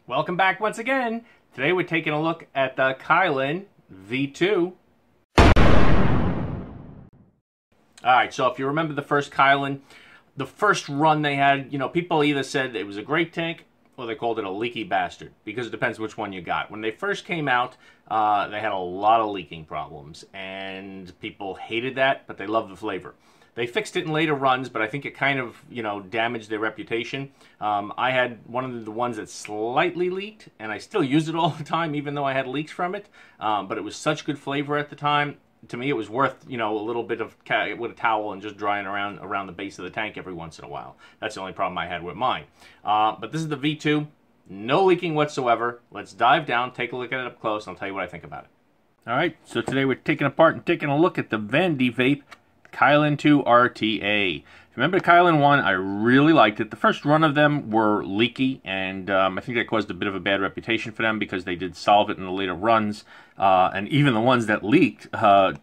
Welcome back once again. Today we're taking a look at the Kylin V2. Alright, so if you remember the first Kylin, the first run they had, people either said it was a great tank or they called it a leaky bastard, because it depends which one you got. When they first came out, they had a lot of leaking problems, and people hated that, but they loved the flavor. They fixed it in later runs, but I think it kind of, damaged their reputation. I had one of the ones that slightly leaked, and I still use it all the time, even though I had leaks from it. But it was such good flavor at the time. To me, it was worth, a little bit of with a towel and just drying around the base of the tank every once in a while. That's the only problem I had with mine. But this is the V2. No leaking whatsoever. Let's dive down, take a look at it up close, and I'll tell you what I think about it. All right, so today we're taking apart and taking a look at the Vandy Vape Kylin 2 RTA. Remember the Kylin 1? I really liked it. The first run of them were leaky, and I think that caused a bit of a bad reputation for them because they did solve it in the later runs, and even the ones that leaked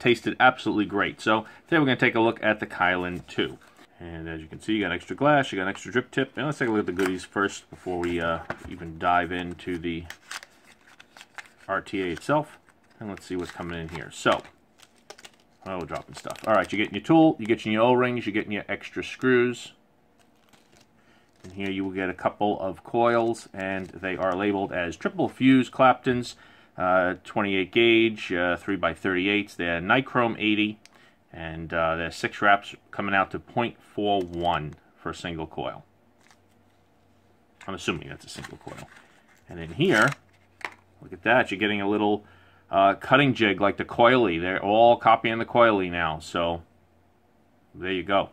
tasted absolutely great. So today we're going to take a look at the Kylin 2. And as you can see, you got extra glass, you got an extra drip tip. And let's take a look at the goodies first before we even dive into the RTA itself. And let's see what's coming in here. So, oh, we're dropping stuff. All right, you're getting your tool, you're getting your O-rings, you're getting your extra screws. And here you will get a couple of coils, and they are labeled as triple fuse Claptons, 28 gauge, 3x38s. They're nichrome 80, and they're 6 wraps coming out to 0.41 for a single coil. I'm assuming that's a single coil. And in here, look at that, you're getting a little cutting jig like the coily. They're all copying the coily now, so there you go.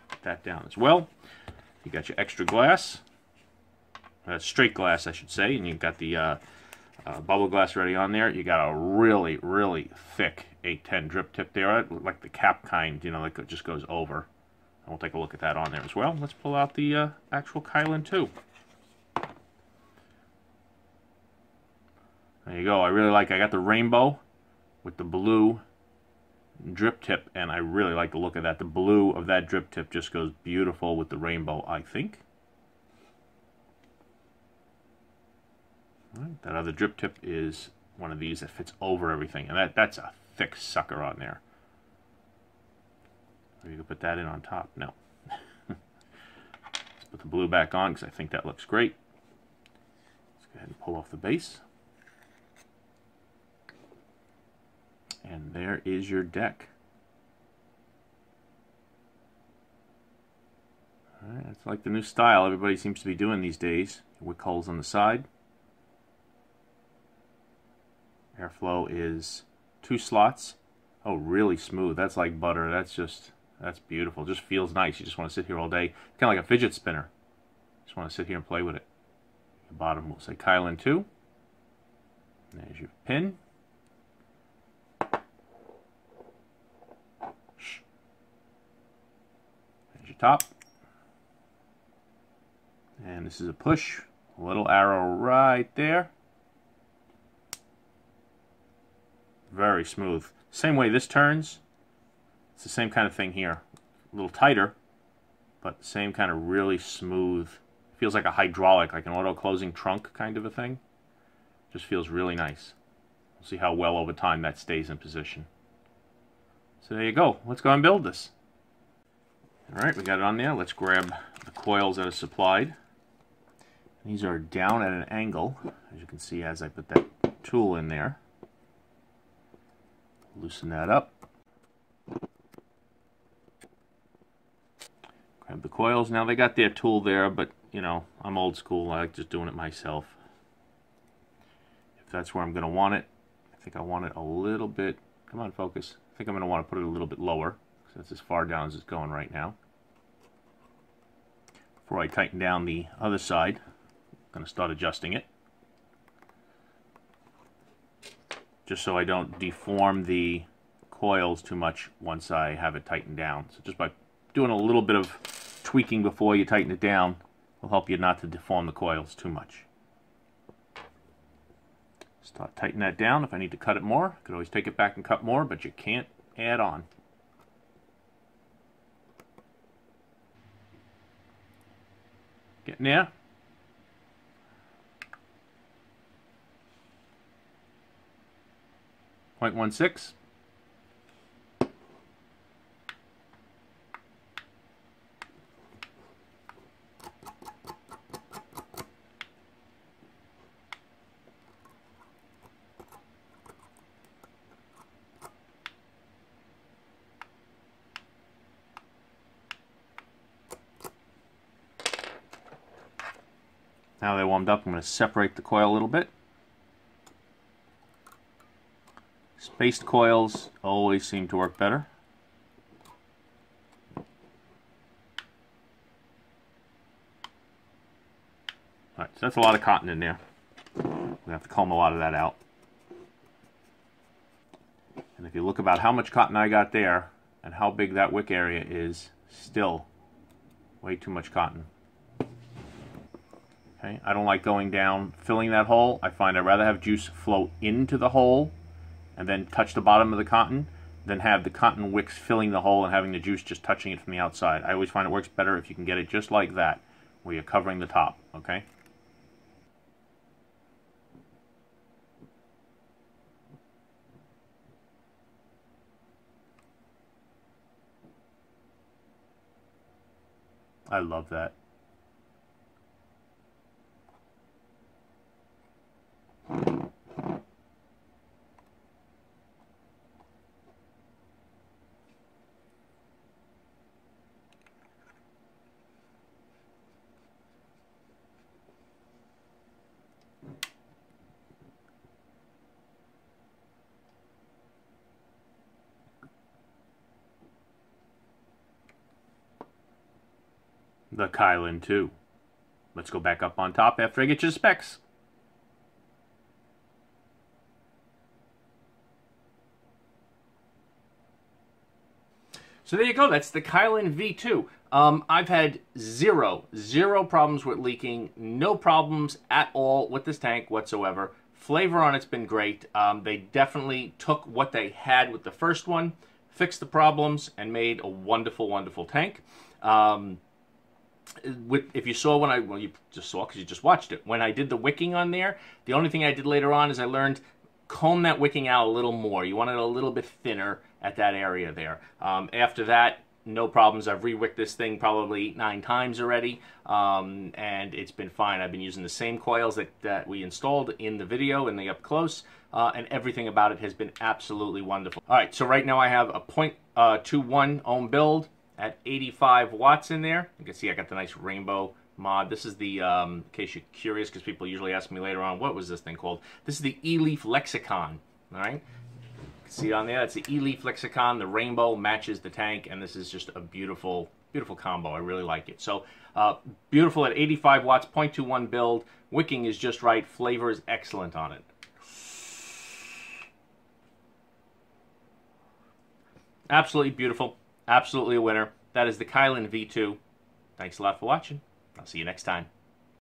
Put that down as well. You got your extra glass, straight glass I should say, and you've got the bubble glass ready on there. You got a really, really thick 810 drip tip there, like the cap kind, that just goes over. And we'll take a look at that on there as well. Let's pull out the actual Kylin 2. There you go. I got the rainbow with the blue drip tip, and I really like the look of that. The blue of that drip tip just goes beautiful with the rainbow, I think. All right, that other drip tip is one of these that fits over everything, and that's a thick sucker on there. Or you can put that in on top. No. Let's put the blue back on because I think that looks great. Let's go ahead and pull off the base. And there is your deck. Alright, it's like the new style everybody seems to be doing these days. Wick holes on the side. Airflow is 2 slots. Oh, really smooth. That's like butter. That's beautiful. Just feels nice. You just want to sit here all day. Kind of like a fidget spinner. Just want to sit here and play with it. The bottom will say Kylin 2. There's your pin. There's your top. And this is a push. A little arrow right there. Very smooth. Same way this turns. It's the same kind of thing here. A little tighter, but same kind of really smooth. Feels like a hydraulic, like an auto closing trunk kind of a thing. Just feels really nice. We'll see how well over time that stays in position. So there you go. Let's go and build this. Alright, we got it on there. Let's grab the coils that are supplied. These are down at an angle, as you can see as I put that tool in there. Loosen that up. Grab the coils. Now they got their tool there, but I'm old school. I like just doing it myself. If that's where I'm going to want it, I think I want it a little bit. Come on, focus. I think I'm going to want to put it a little bit lower, because that's as far down as it's going right now. Before I tighten down the other side, I'm going to start adjusting it. Just so I don't deform the coils too much once I have it tightened down. So just by doing a little bit of tweaking before you tighten it down will help you not to deform the coils too much. Start tightening that down. If I need to cut it more, I could always take it back and cut more, but you can't add on. Getting there? 0.16. Now they're warmed up, I'm going to separate the coil a little bit. Spaced coils always seem to work better. Alright, so that's a lot of cotton in there. We're going to have to comb a lot of that out. And if you look about how much cotton I got there and how big that wick area is, still way too much cotton. Okay, I don't like going down, filling that hole. I find I'd rather have juice flow into the hole and then touch the bottom of the cotton than have the cotton wicks filling the hole and having the juice just touching it from the outside. I always find it works better if you can get it just like that, where you're covering the top, okay? I love that. The Kylin too. Let's go back up on top after I get you the specs. So there you go. That's the Kylin V2. I've had zero problems with leaking. No problems at all with this tank whatsoever. Flavor on it's been great. They definitely took what they had with the first one, fixed the problems, and made a wonderful, wonderful tank. If you saw well, you just saw because you just watched it. When I did the wicking on there, the only thing I did later on is I learned comb that wicking out a little more. You want it a little bit thinner at that area there. After that, no problems. I've re-wicked this thing probably 9 times already, and it's been fine. I've been using the same coils that we installed in the video in the up close, and everything about it has been absolutely wonderful. All right, so right now I have a 0.21 ohm build at 85 watts in there. You can see I got the nice rainbow mod. This is the, in case you're curious, because people usually ask me later on, what was this thing called? This is the E-Leaf Lexicon, all right? You can see on there, that's the E-Leaf Lexicon. The rainbow matches the tank, and this is just a beautiful, beautiful combo. I really like it. So, beautiful at 85 watts, 0.21 build. Wicking is just right. Flavor is excellent on it. Absolutely beautiful. Absolutely a winner. That is the Kylin V2. Thanks a lot for watching. I'll see you next time.